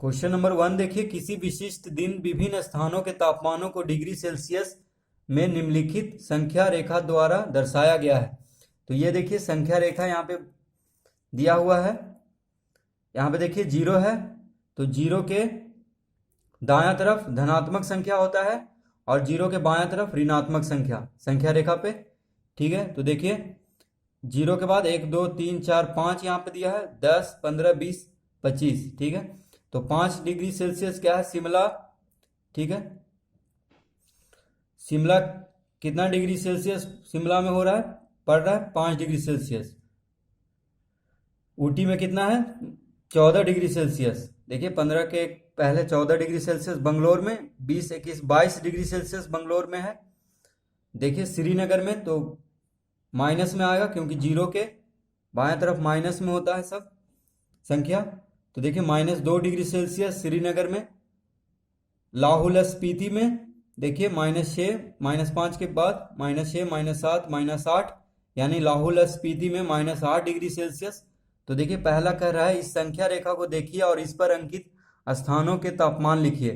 Question number 1 देखिए, किसी विशिष्ट दिन विभिन्न स्थानों के तापमानों को डिग्री सेल्सियस में निम्नलिखित संख्या रेखा द्वारा दर्शाया गया है। तो ये देखिए संख्या रेखा यहाँ पे दिया हुआ है। यहाँ पे देखिए 0 है, तो 0 के दायां तरफ धनात्मक संख्या होता है और 0 के बायां तरफ ऋणात्मक संख्या रेखा पे। ठीक है, तो देखिए 0 के बाद 1 2 3 4 5 यहाँ पे दिया है, 10 15 20 25। ठीक है, तो 5 डिग्री सेल्सियस क्या है, शिमला। ठीक है, शिमला कितना डिग्री सेल्सियस शिमला में हो रहा है, पड़ रहा है 5 डिग्री सेल्सियस। ऊटी में कितना है, 14 डिग्री सेल्सियस। देखिए 15 के पहले 14 डिग्री सेल्सियस बंगलोर में, 20 21 22 डिग्री सेल्सियस बंगलोर में है। देखिए श्रीनगर में तो माइनस में आएगा, क्योंकि 0 के बाएं तरफ माइनस में होता है सब संख्या। तो देखिए -2 डिग्री सेल्सियस श्रीनगर में। लाहौल स्पीति में देखिए -6, -5 के बाद -6 -7 -8, यानी लाहौल स्पीति में -8 डिग्री सेल्सियस। तो देखिए पहला कह रहा है इस संख्या रेखा को देखिए और इस पर अंकित स्थानों के तापमान लिखिए।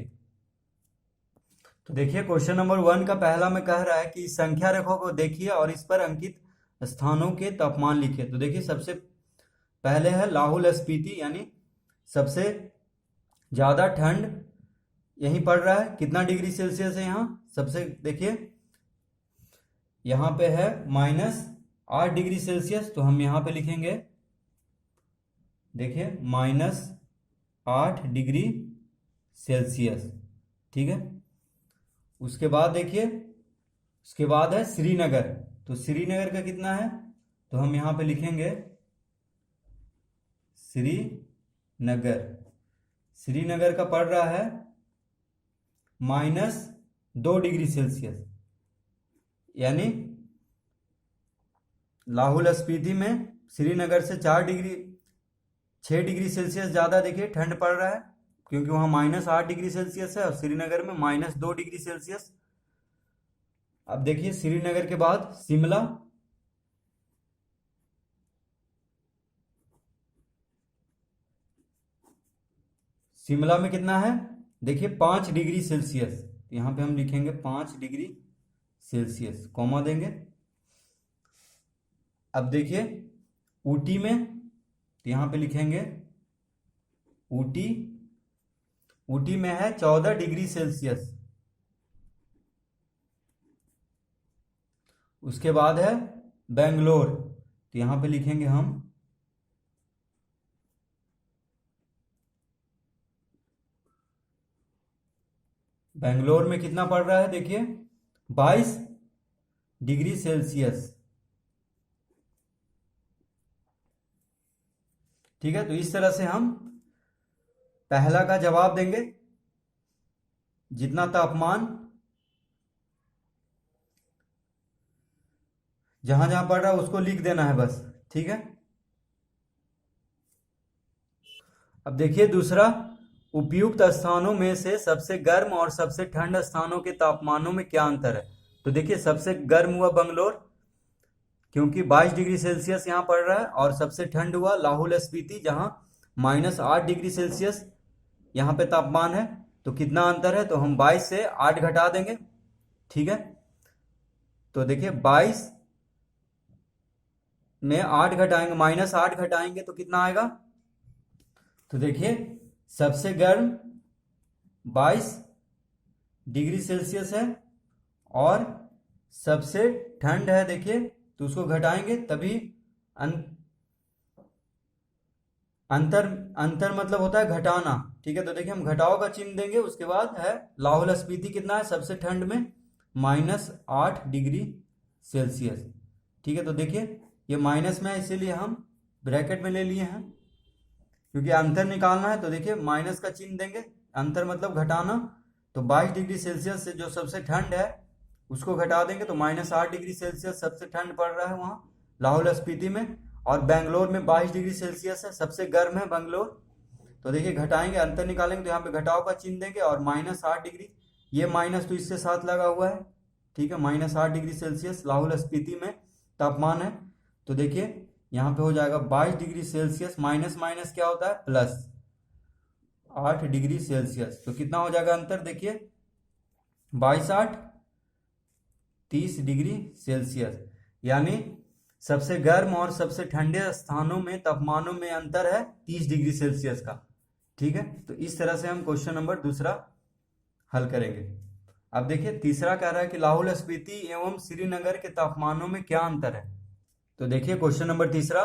तो देखिए क्वेश्चन नंबर 1 का पहला में कह रहा है कि इस संख्या रेखा को देखिए और इस पर अंकित स्थानों के तापमान लिखिए। तो देखिए सबसे पहले है लाहौल स्पीति, यानी सबसे ज्यादा ठंड यहीं पड़ रहा है। कितना डिग्री सेल्सियस है यहाँ, सबसे देखिए यहाँ पे है -8 डिग्री सेल्सियस। तो हम यहाँ पे लिखेंगे, देखिए -8 डिग्री सेल्सियस। ठीक है, उसके बाद देखिए, उसके बाद है श्रीनगर। तो श्रीनगर का कितना है, तो हम यहाँ पे लिखेंगे श्रीनगर। श्रीनगर का पड़ रहा है -2 डिग्री सेल्सियस, यानी लाहौल स्पीति में श्रीनगर से 6 डिग्री सेल्सियस ज्यादा देखिए ठंड पड़ रहा है, क्योंकि वहां -8 डिग्री सेल्सियस है और श्रीनगर में -2 डिग्री सेल्सियस। अब देखिए श्रीनगर के बाद शिमला। शिमला में कितना है, देखिए 5 डिग्री सेल्सियस। यहां पे हम लिखेंगे 5 डिग्री सेल्सियस, कॉमा देंगे। अब देखिए ऊटी में, तो यहां पे लिखेंगे ऊटी। ऊटी में है 14 डिग्री सेल्सियस। उसके बाद है बेंगलोर, तो यहां पे लिखेंगे हम बेंगलोर में कितना पड़ रहा है, देखिए 22 डिग्री सेल्सियस। ठीक है, तो इस तरह से हम पहला का जवाब देंगे। जितना तापमान जहां जहां पड़ रहा है उसको लिख देना है बस। ठीक है, अब देखिए दूसरा, उपयुक्त स्थानों में से सबसे गर्म और सबसे ठंड स्थानों के तापमानों में क्या अंतर है। तो देखिए सबसे गर्म हुआ बंगलोर, क्योंकि 22 डिग्री सेल्सियस यहाँ पड़ रहा है, और सबसे ठंड हुआ लाहौल स्पीति, जहां -8 डिग्री सेल्सियस यहाँ पे तापमान है। तो कितना अंतर है, तो हम 22 से 8 घटा देंगे। ठीक है, तो देखिए 22 में 8 घटाएंगे, -8 घटाएंगे तो कितना आएगा, तो देखिए सबसे गर्म 22 डिग्री सेल्सियस है और सबसे ठंड है, देखिए तो उसको घटाएंगे तभी अंतर मतलब होता है घटाना। ठीक है, तो देखिए हम घटाओ का चिन्ह देंगे। उसके बाद है लाहौल स्पीति कितना है सबसे ठंड में, -8 डिग्री सेल्सियस। ठीक है, तो देखिए ये माइनस में है, इसीलिए हम ब्रैकेट में ले लिए हैं, क्योंकि अंतर निकालना है। तो देखिए माइनस का चिन्ह देंगे, अंतर मतलब घटाना। तो 22 डिग्री सेल्सियस से जो सबसे ठंड है उसको घटा देंगे, तो -8 डिग्री सेल्सियस सबसे ठंड पड़ रहा है वहां लाहौल स्पीति में। और बेंगलोर में 22 डिग्री सेल्सियस है, सबसे गर्म है बेंगलोर। तो देखिए घटाएंगे, अंतर निकालेंगे, तो यहाँ पे घटाव का चिन्ह देंगे और -8 डिग्री, ये माइनस तो इसके साथ लगा हुआ है। ठीक है, -8 डिग्री सेल्सियस लाहौल स्पीति में तापमान है। तो देखिए यहाँ पे हो जाएगा 22 डिग्री सेल्सियस, माइनस माइनस क्या होता है, प्लस, 8 डिग्री सेल्सियस। तो कितना हो जाएगा अंतर, देखिए 22 8 30 डिग्री सेल्सियस। यानी सबसे गर्म और सबसे ठंडे स्थानों में तापमानों में अंतर है 30 डिग्री सेल्सियस का। ठीक है, तो इस तरह से हम क्वेश्चन नंबर दूसरा हल करेंगे। अब देखिए तीसरा कह रहा है कि लाहौल स्पीति एवं श्रीनगर के तापमानों में क्या अंतर है। तो देखिए क्वेश्चन नंबर तीसरा,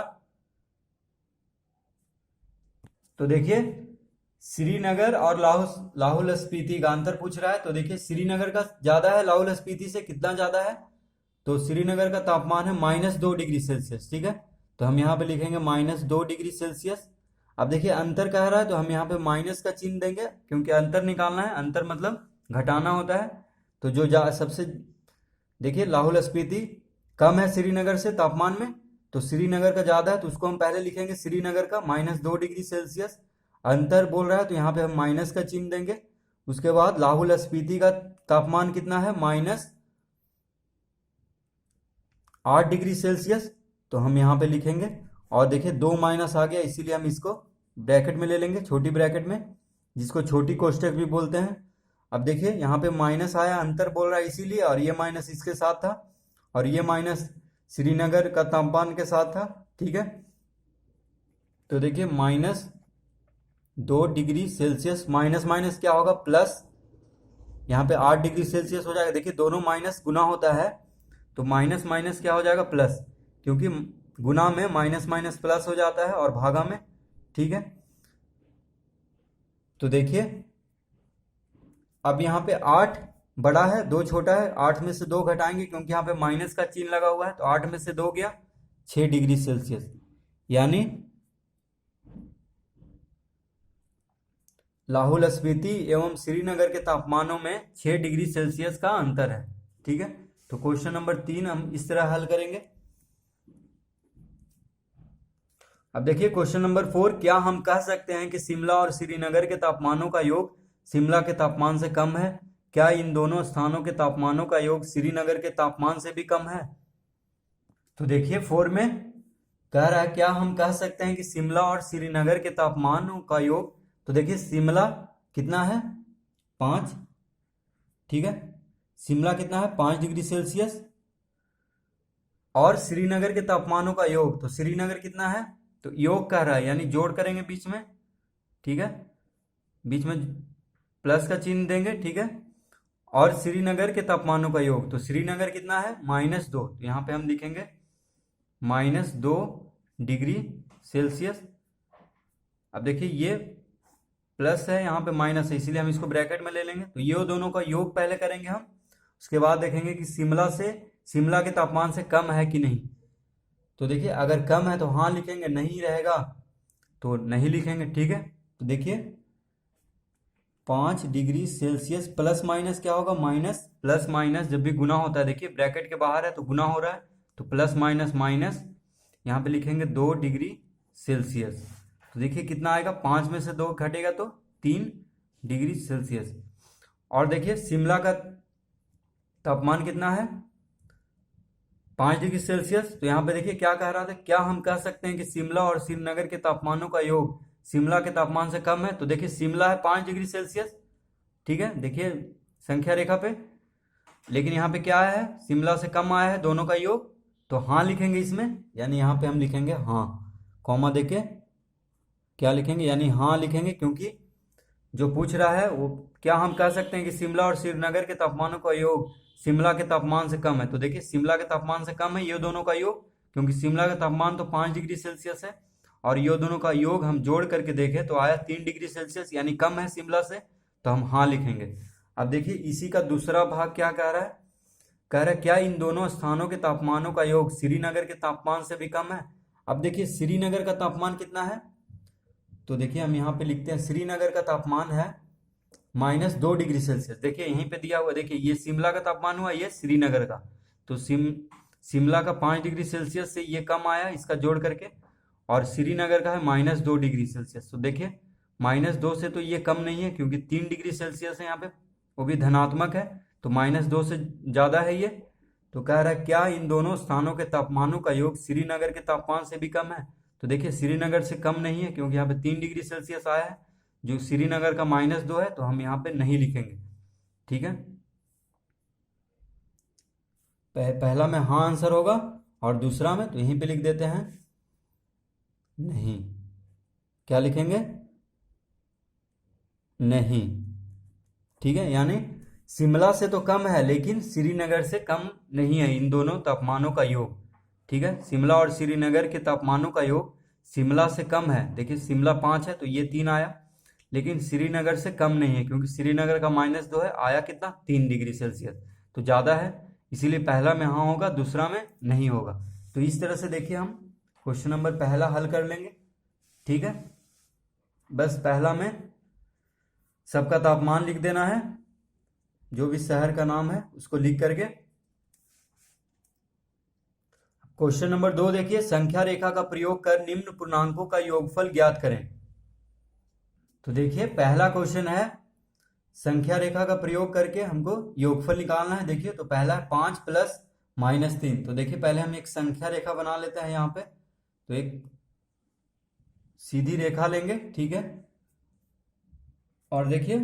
तो देखिए श्रीनगर और लाहौल स्पीति का अंतर पूछ रहा है। तो देखिए श्रीनगर का ज्यादा है लाहौल स्पीति से, कितना ज्यादा है, तो श्रीनगर का तापमान है -2 डिग्री सेल्सियस। ठीक है, तो हम यहाँ पे लिखेंगे -2 डिग्री सेल्सियस। अब देखिए अंतर कह रहा है तो हम यहाँ पे माइनस का चिन्ह देंगे, क्योंकि अंतर निकालना है, अंतर मतलब घटाना होता है। तो जो सबसे देखिए लाहौल स्पीति कम है श्रीनगर से तापमान में, तो श्रीनगर का ज्यादा है, तो उसको हम पहले लिखेंगे श्रीनगर का -2 डिग्री सेल्सियस। अंतर बोल रहा है तो यहाँ पे हम माइनस का चिन्ह देंगे। उसके बाद लाहौल स्पीति का तापमान कितना है, -8 डिग्री सेल्सियस, तो हम यहाँ पे लिखेंगे। और देखिए 2 माइनस आ गया, इसीलिए हम इसको ब्रैकेट में ले लेंगे, छोटी ब्रैकेट में, जिसको छोटी कोष्टक भी बोलते हैं। अब देखिए यहाँ पे माइनस आया, अंतर बोल रहा है इसीलिए, और ये माइनस इसके साथ था, और ये माइनस श्रीनगर का तापमान के साथ था। ठीक है, तो देखिए -2 डिग्री सेल्सियस, माइनस माइनस क्या होगा, प्लस, यहाँ पे 8 डिग्री सेल्सियस हो जाएगा। देखिए दोनों माइनस गुना होता है, तो माइनस माइनस क्या हो जाएगा, प्लस, क्योंकि गुना में माइनस माइनस प्लस हो जाता है और भागा में। ठीक है, तो देखिए अब यहाँ पे 8 बड़ा है, 2 छोटा है, 8 में से 2 घटाएंगे क्योंकि यहाँ पे माइनस का चिन्ह लगा हुआ है, तो 8 में से 2 गया 6 डिग्री सेल्सियस। यानी लाहौल स्पीति एवं श्रीनगर के तापमानों में 6 डिग्री सेल्सियस का अंतर है। ठीक है, तो क्वेश्चन नंबर 3 हम इस तरह हल करेंगे। अब देखिए क्वेश्चन नंबर 4, क्या हम कह सकते हैं कि शिमला और श्रीनगर के तापमानों का योग शिमला के तापमान से कम है? क्या इन दोनों स्थानों के तापमानों का योग श्रीनगर के तापमान से भी कम है? तो देखिए 4 में कह रहा है क्या हम कह सकते हैं कि शिमला और श्रीनगर के तापमानों का योग। तो देखिए शिमला कितना है, 5। ठीक है, शिमला कितना है, 5 डिग्री सेल्सियस। और श्रीनगर के तापमानों का योग, तो श्रीनगर कितना है, तो योग कह रहा है, यानी जोड़ करेंगे बीच में। ठीक है, बीच में प्लस का चिन्ह देंगे। ठीक है, और श्रीनगर के तापमानों का योग, तो श्रीनगर कितना है, -2, तो यहाँ पे हम लिखेंगे -2 डिग्री सेल्सियस। अब देखिए ये प्लस है, यहाँ पे माइनस है, इसीलिए हम इसको ब्रैकेट में ले लेंगे। तो ये दोनों का योग पहले करेंगे हम, उसके बाद देखेंगे कि शिमला के तापमान से कम है कि नहीं। तो देखिए अगर कम है तो हाँ लिखेंगे, नहीं रहेगा तो नहीं लिखेंगे। ठीक है, तो देखिए 5 डिग्री सेल्सियस प्लस माइनस क्या होगा, माइनस, प्लस माइनस जब भी गुना होता है, देखिए ब्रैकेट के बाहर है तो गुना हो रहा है, तो प्लस माइनस माइनस, यहाँ पे लिखेंगे 2 डिग्री सेल्सियस। तो देखिए कितना आएगा, 5 में से 2 घटेगा तो 3 डिग्री सेल्सियस। और देखिए शिमला का तापमान कितना है, 5 डिग्री सेल्सियस। तो यहाँ पे देखिए क्या कह रहा था, क्या हम कह सकते हैं कि शिमला और श्रीनगर के तापमानों का योग शिमला के तापमान से कम है? तो देखिए शिमला है 5 डिग्री सेल्सियस। ठीक है, देखिए संख्या रेखा पे, लेकिन यहाँ पे क्या है, शिमला से कम आया है दोनों का योग, तो हाँ लिखेंगे इसमें, यानी यहाँ पे हम लिखेंगे हाँ, कॉमा देके क्या लिखेंगे, यानी हाँ लिखेंगे, क्योंकि जो पूछ रहा है वो क्या हम कह सकते हैं कि शिमला और श्रीनगर के तापमानों का योग शिमला के तापमान से कम है। तो देखिए शिमला के तापमान से कम है ये दोनों का योग, क्योंकि शिमला का तापमान तो 5 डिग्री सेल्सियस है, और ये दोनों का योग हम जोड़ करके देखें तो आया 3 डिग्री सेल्सियस, यानी कम है शिमला से, तो हम हाँ लिखेंगे। अब देखिए इसी का दूसरा भाग क्या कह रहा है, कह रहा है क्या इन दोनों स्थानों के तापमानों का योग श्रीनगर के तापमान से भी कम है? अब देखिए श्रीनगर का तापमान कितना है, तो देखिए हम यहाँ पे लिखते हैं श्रीनगर का तापमान है -2 डिग्री सेल्सियस। देखिए यहीं पे दिया हुआ, देखिए ये शिमला का तापमान हुआ, ये श्रीनगर का, तो शिमला का 5 डिग्री सेल्सियस से ये कम आया इसका जोड़ करके, और श्रीनगर का है -2 डिग्री सेल्सियस। तो देखिए -2 से तो ये कम नहीं है, क्योंकि 3 डिग्री सेल्सियस है यहाँ पे, वो भी धनात्मक है, तो -2 से ज़्यादा है ये। तो कह रहा है क्या इन दोनों स्थानों के तापमानों का योग श्रीनगर के तापमान से भी कम है? तो देखिए श्रीनगर से कम नहीं है, क्योंकि यहाँ पे 3 डिग्री सेल्सियस आया है, जो श्रीनगर का -2 है तो हम यहाँ पे नहीं लिखेंगे, ठीक है। पहला में हाँ आंसर होगा और दूसरा में तो यहीं पे लिख देते हैं नहीं। क्या लिखेंगे? नहीं, ठीक है। यानी शिमला से तो कम है लेकिन श्रीनगर से कम नहीं है इन दोनों तापमानों का योग, ठीक है। शिमला और श्रीनगर के तापमानों का योग शिमला से कम है। देखिए शिमला 5 है तो ये 3 आया, लेकिन श्रीनगर से कम नहीं है क्योंकि श्रीनगर का -2 है, आया कितना 3 डिग्री सेल्सियस, तो ज़्यादा है, इसीलिए पहला में हाँ होगा, दूसरा में नहीं होगा। तो इस तरह से देखिए हम क्वेश्चन नंबर पहला हल कर लेंगे, ठीक है। बस पहला में सबका तापमान लिख देना है, जो भी शहर का नाम है उसको लिख करके। क्वेश्चन नंबर 2 देखिए, संख्या रेखा का प्रयोग कर निम्न पूर्णांकों का योगफल ज्ञात करें। तो देखिए पहला क्वेश्चन है संख्या रेखा का प्रयोग करके हमको योगफल निकालना है। देखिए तो पहला है 5 + -3। तो देखिए पहले हम एक संख्या रेखा बना लेते हैं यहाँ पे, तो एक सीधी रेखा लेंगे, ठीक है। और देखिए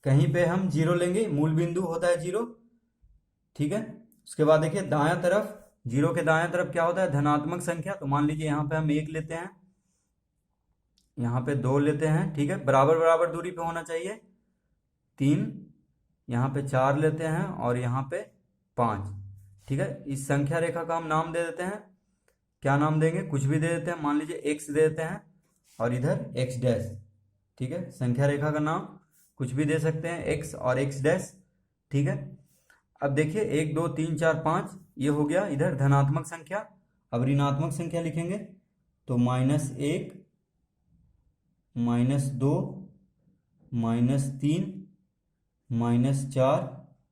कहीं पे हम 0 लेंगे, मूल बिंदु होता है 0, ठीक है। उसके बाद देखिए दायां तरफ, 0 के दायां तरफ क्या होता है? धनात्मक संख्या। तो मान लीजिए यहाँ पे हम 1 लेते हैं, यहाँ पे 2 लेते हैं, ठीक है। बराबर बराबर दूरी पे होना चाहिए। 3, यहाँ पे 4 लेते हैं और यहाँ पे 5, ठीक है। इस संख्या रेखा का हम नाम दे देते हैं, क्या नाम देंगे? कुछ भी दे देते हैं, मान लीजिए x दे देते हैं और इधर x', ठीक है। संख्या रेखा का नाम कुछ भी दे सकते हैं, x और x', ठीक है। अब देखिए 1 2 3 4 5 ये हो गया इधर धनात्मक संख्या। अब ऋणात्मक संख्या लिखेंगे तो -1 -2 -3 -4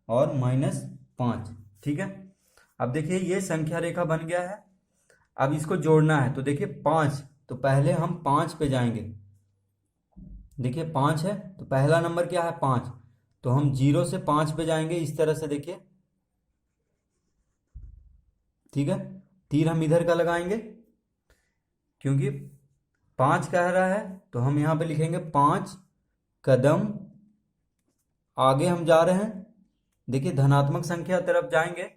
और -5, ठीक है। अब देखिए ये संख्या रेखा बन गया है। अब इसको जोड़ना है तो देखिए 5, तो पहले हम 5 पे जाएंगे। देखिए 5 है तो पहला नंबर क्या है? 5, तो हम 0 से 5 पे जाएंगे इस तरह से, देखिए, ठीक है। तीर हम इधर का लगाएंगे क्योंकि 5 कह रहा है, तो हम यहाँ पे लिखेंगे 5 कदम आगे हम जा रहे हैं। देखिए धनात्मक संख्या तरफ जाएंगे,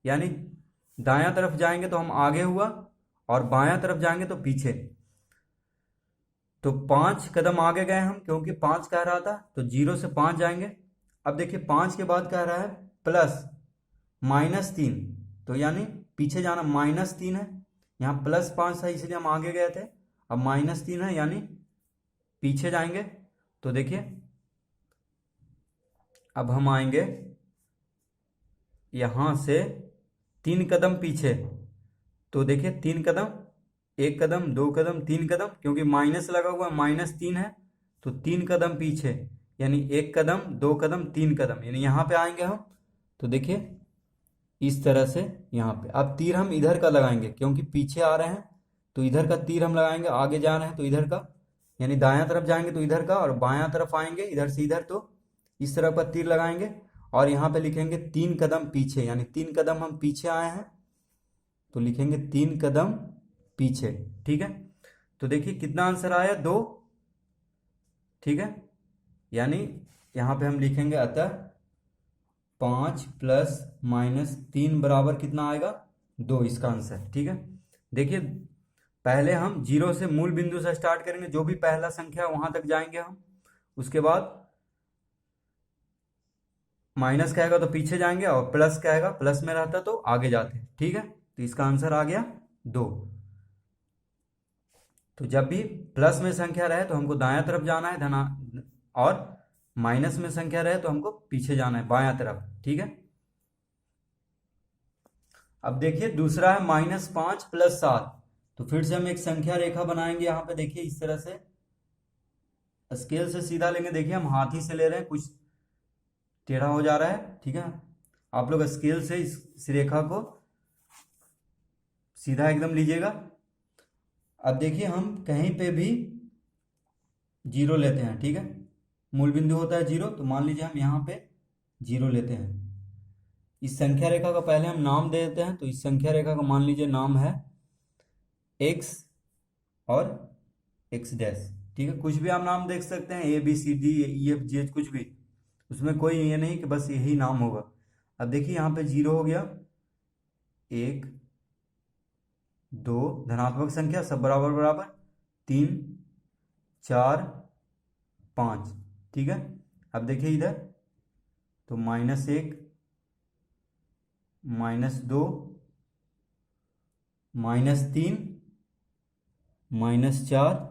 यानी दायां तरफ जाएंगे तो हम आगे हुआ और बायां तरफ जाएंगे तो पीछे। तो 5 कदम आगे गए हम क्योंकि 5 कह रहा था, तो 0 से 5 जाएंगे। अब देखिए 5 के बाद कह रहा है प्लस -3, तो यानी पीछे जाना, -3 है, यहाँ +5 था इसलिए हम आगे गए थे, अब -3 है यानी पीछे जाएंगे। तो देखिए अब हम आएंगे यहाँ से 3 कदम पीछे, तो देखिए 3 कदम, 1 कदम 2 कदम 3 कदम, क्योंकि माइनस लगा हुआ -3 है तो 3 कदम पीछे, यानी 1 कदम 2 कदम 3 कदम, यानी यहाँ पे आएंगे हम। तो देखिए इस तरह से यहाँ पे अब तीर हम इधर का लगाएंगे क्योंकि पीछे आ रहे हैं, तो इधर का तीर हम लगाएंगे, आगे जा रहे हैं तो इधर का, यानी दायां तरफ जाएंगे तो इधर का, और बायां तरफ आएंगे इधर से इधर तो इस तरह का तीर लगाएंगे। और यहाँ पे लिखेंगे 3 कदम पीछे, यानी 3 कदम हम पीछे आए हैं तो लिखेंगे 3 कदम पीछे, ठीक है। तो देखिए कितना आंसर आया? 2, ठीक है। यानी यहाँ पे हम लिखेंगे अतः 5 + -3 बराबर कितना आएगा? 2, इसका आंसर, ठीक है। देखिए पहले हम 0 से मूल बिंदु से स्टार्ट करेंगे, जो भी पहला संख्या वहां तक जाएंगे हम, उसके बाद माइनस कहेगा तो पीछे जाएंगे और प्लस कहेगा, प्लस में रहता तो आगे जाते, ठीक है। तो इसका आंसर आ गया 2। तो जब भी प्लस में संख्या रहे तो हमको दायां तरफ जाना है धना, और माइनस में संख्या रहे तो हमको पीछे जाना है बायां तरफ, ठीक है। अब देखिए दूसरा है -5 + 7। तो फिर से हम एक संख्या रेखा बनाएंगे यहाँ पे, देखिए इस तरह से स्केल से सीधा लेंगे। देखिए हम हाथी से ले रहे हैं, कुछ टेढ़ा हो जा रहा है, ठीक है। आप लोग स्केल से इस रेखा को सीधा एकदम लीजिएगा। अब देखिए हम कहीं पे भी 0 लेते हैं, ठीक है। मूल बिंदु होता है 0, तो मान लीजिए हम यहाँ पे 0 लेते हैं। इस संख्या रेखा का पहले हम नाम दे देते हैं, तो इस संख्या रेखा का मान लीजिए नाम है x और x', ठीक है, कुछ भी आप नाम देख सकते हैं, ABCD EFGH कुछ भी, उसमें कोई ये नहीं कि बस यही नाम होगा। अब देखिए यहाँ पे 0 हो गया, 1 2 धनात्मक संख्या सब बराबर बराबर, 3 4 5, ठीक है। अब देखिए इधर तो -1 -2 -3 -4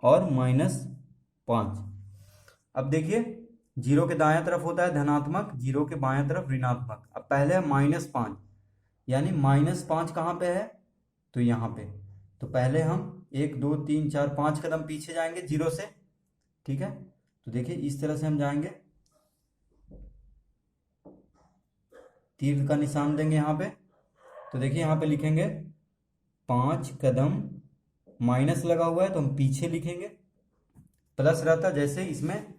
और -5। अब देखिए 0 के दायां तरफ होता है धनात्मक, 0 के बायां तरफ ऋणात्मक। अब पहले है -5, यानी -5 कहाँ पे है, तो यहाँ पे। तो पहले हम 1 2 3 4 5 कदम पीछे जाएंगे 0 से, ठीक है। तो देखिए इस तरह से हम जाएंगे, तीर का निशान देंगे यहाँ पे। तो देखिए यहाँ पे लिखेंगे 5 कदम, माइनस लगा हुआ है तो हम पीछे लिखेंगे, प्लस रहता जैसे इसमें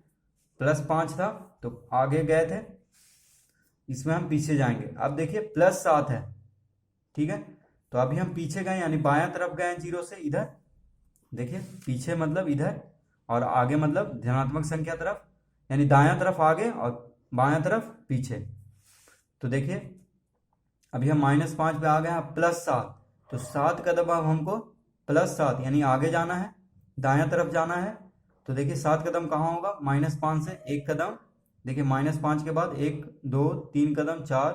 +5 था तो आगे गए थे, इसमें हम पीछे जाएंगे। अब देखिए +7 है, ठीक है। तो अभी हम पीछे गए यानी बायां तरफ गए 0 से इधर, देखिए पीछे मतलब इधर, और आगे मतलब धनात्मक संख्या तरफ, यानी दायां तरफ आगे और बायां तरफ पीछे। तो देखिए अभी हम -5 पे आ गए हैं, +7, तो 7 कदम अब हमको +7 यानी आगे जाना है, दायां तरफ जाना है। तो देखिए 7 कदम कहाँ होगा, -5 से 1 कदम, देखिए -5 के बाद 1 2 3 कदम, 4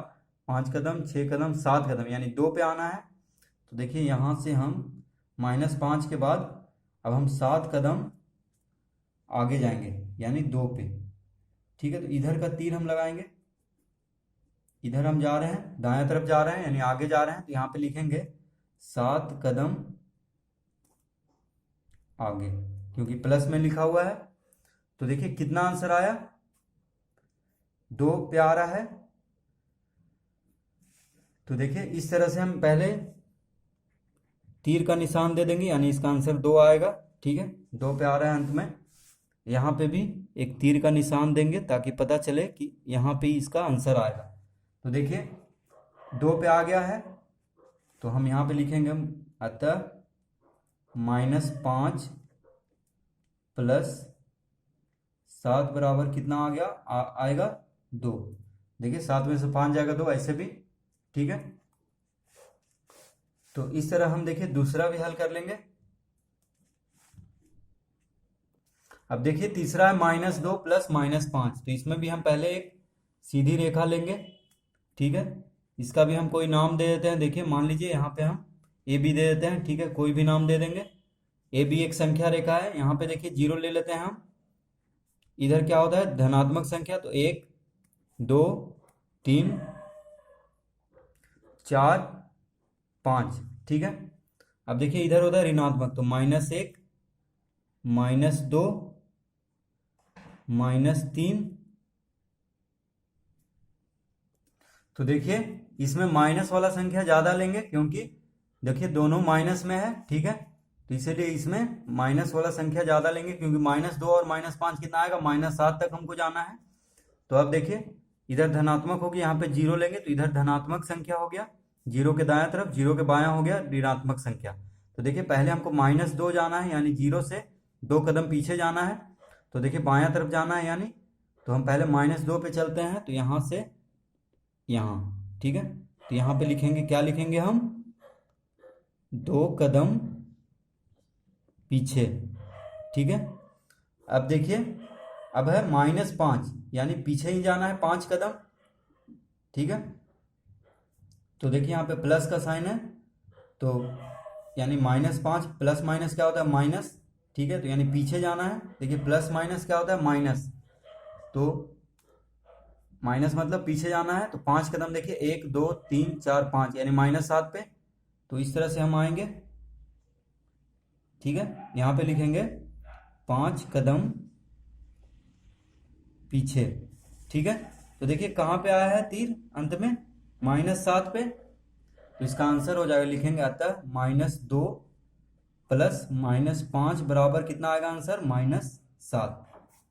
5 कदम, 6 कदम, 7 कदम, यानी 2 पे आना है। तो देखिए यहाँ से हम -5 के बाद अब हम 7 कदम आगे जाएंगे यानी 2 पे, ठीक है। तो इधर का तीर हम लगाएंगे, इधर हम जा रहे हैं, दाएं तरफ जा रहे हैं यानी आगे जा रहे हैं, तो यहाँ पे लिखेंगे 7 कदम आगे, क्योंकि प्लस में लिखा हुआ है। तो देखिए कितना आंसर आया, 2 पे आ रहा है। तो देखिए इस तरह से हम पहले तीर का निशान दे देंगे यानी इसका आंसर 2 आएगा, ठीक है। 2 पे आ रहा है अंत में, यहाँ पे भी एक तीर का निशान देंगे ताकि पता चले कि यहाँ पे इसका आंसर आएगा। तो देखिए 2 पे आ गया है, तो हम यहाँ पे लिखेंगे अतः -5 + 7 बराबर कितना आ गया, आएगा 2। देखिए 7 में से 5 जाएगा 2, ऐसे भी, ठीक है। तो इस तरह हम देखिए दूसरा भी हल कर लेंगे। अब देखिए तीसरा है -2 + -5, तो इसमें भी हम पहले एक सीधी रेखा लेंगे, ठीक है। इसका भी हम कोई नाम दे देते हैं, देखिए मान लीजिए यहाँ पे हम AB दे देते हैं, ठीक है, कोई भी नाम दे देंगे। AB एक संख्या रेखा है, यहाँ पे देखिए 0 ले लेते हैं हम, इधर क्या होता है धनात्मक संख्या, तो 1 2 3 4 5, ठीक है। अब देखिए इधर होता है ऋणात्मक, तो -1 -2 -3। तो देखिए इसमें माइनस वाला संख्या ज्यादा लेंगे क्योंकि देखिए दोनों माइनस में है, ठीक है। तो इसीलिए इसमें माइनस वाला संख्या ज्यादा लेंगे, क्योंकि -2 और -5 कितना आएगा, -7 तक हमको जाना है। तो अब देखिए इधर धनात्मक होगी, यहाँ पे 0 लेंगे तो इधर धनात्मक संख्या हो गया, 0 के दायां तरफ, 0 के बायां हो गया ऋणात्मक संख्या। तो देखिए पहले हमको -2 जाना है यानी 0 से 2 कदम पीछे जाना है। तो देखिए बायां तरफ जाना है यानी, तो हम पहले -2 पे चलते हैं, तो यहाँ से यहाँ, ठीक है। तो यहाँ पे लिखेंगे, क्या लिखेंगे हम, 2 कदम पीछे, ठीक है। अब देखिए अब है -5 यानी पीछे ही जाना है 5 कदम, ठीक है। तो देखिए यहाँ पे प्लस का साइन है, तो यानी -5 प्लस माइनस क्या होता है माइनस, ठीक है। तो यानी पीछे जाना है, देखिए प्लस माइनस क्या होता है माइनस, तो माइनस मतलब पीछे जाना है। तो 5 कदम देखिए 1 2 3 4 5 यानी -7 पे। तो इस तरह से हम आएंगे, ठीक है। यहाँ पे लिखेंगे 5 कदम पीछे, ठीक है। तो देखिए कहाँ पे आया है तीर अंत में, -7 पे। तो इसका आंसर हो जाएगा, लिखेंगे अतः -2 + -5 बराबर कितना आएगा आंसर, -7,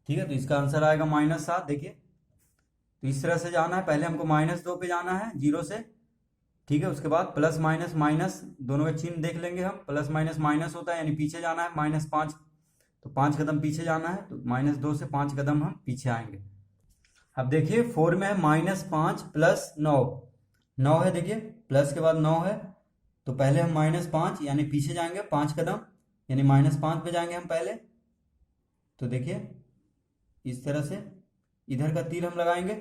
ठीक है। तो इसका आंसर आएगा -7। देखिए तो इस तरह से जाना है, पहले हमको -2 पे जाना है 0 से, ठीक है। उसके बाद प्लस माइनस दोनों का चिन्ह देख लेंगे हम, प्लस माइनस माइनस होता है यानी पीछे जाना है -5। तो 5 कदम पीछे जाना है, तो -2 से 5 कदम हम पीछे आएंगे। अब देखिए 4 में है -5 प्लस 9, 9 है, देखिए प्लस के बाद 9 है, तो पहले हम -5 यानी पीछे जाएंगे 5 कदम, यानी -5 पे जाएंगे हम पहले। तो देखिए इस तरह से इधर का तीर हम लगाएंगे,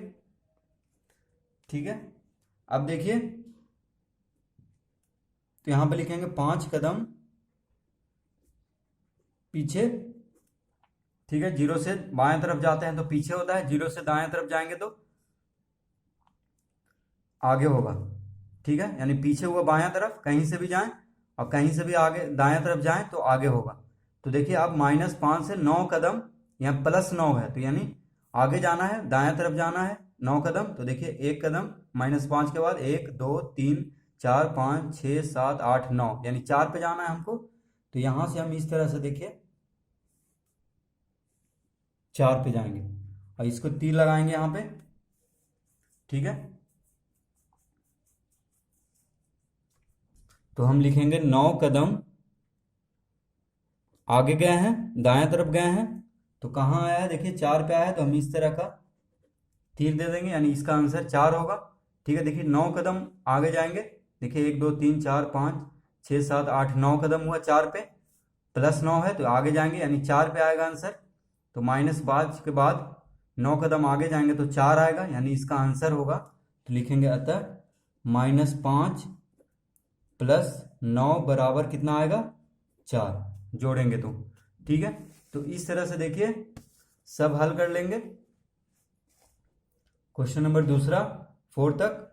ठीक है। अब देखिए तो यहां पे लिखेंगे 5 कदम पीछे, ठीक है। 0 से बाएं तरफ जाते हैं तो पीछे होता है, 0 से दाएं तरफ जाएंगे तो आगे होगा, ठीक है। यानी पीछे हुआ बाएं तरफ, कहीं से भी जाएं और कहीं से भी आगे दाएं तरफ जाएं तो आगे होगा। तो देखिए अब -5 से 9 कदम, यहाँ +9 है, तो यानी आगे जाना है, दाएं तरफ जाना है 9 कदम। तो देखिए 1 कदम -5 के बाद 1 2 3 4 5 6 7 8 9, यानी 4 पे जाना है हमको। तो यहां से हम इस तरह से देखिए 4 पे जाएंगे और इसको तीर लगाएंगे यहाँ पे, ठीक है। तो हम लिखेंगे 9 कदम आगे गए हैं, दाएं तरफ गए हैं, तो कहाँ आया है, देखिए 4 पे आया है, तो हम इस तरह का तीर दे देंगे, यानी इसका आंसर 4 होगा, ठीक है। देखिए 9 कदम आगे जाएंगे, देखिए 1 2 3 4 5 6 7 8 9 कदम हुआ 4 पे, +9 है तो आगे जाएंगे, यानी 4 पे आएगा आंसर। तो -5 के बाद 9 कदम आगे जाएंगे तो 4 आएगा, यानी इसका आंसर होगा, तो लिखेंगे अतः -5 + 9 बराबर कितना आएगा, 4, जोड़ेंगे तो, ठीक है। तो इस तरह से देखिए सब हल कर लेंगे। क्वेश्चन नंबर दूसरा 4 तक।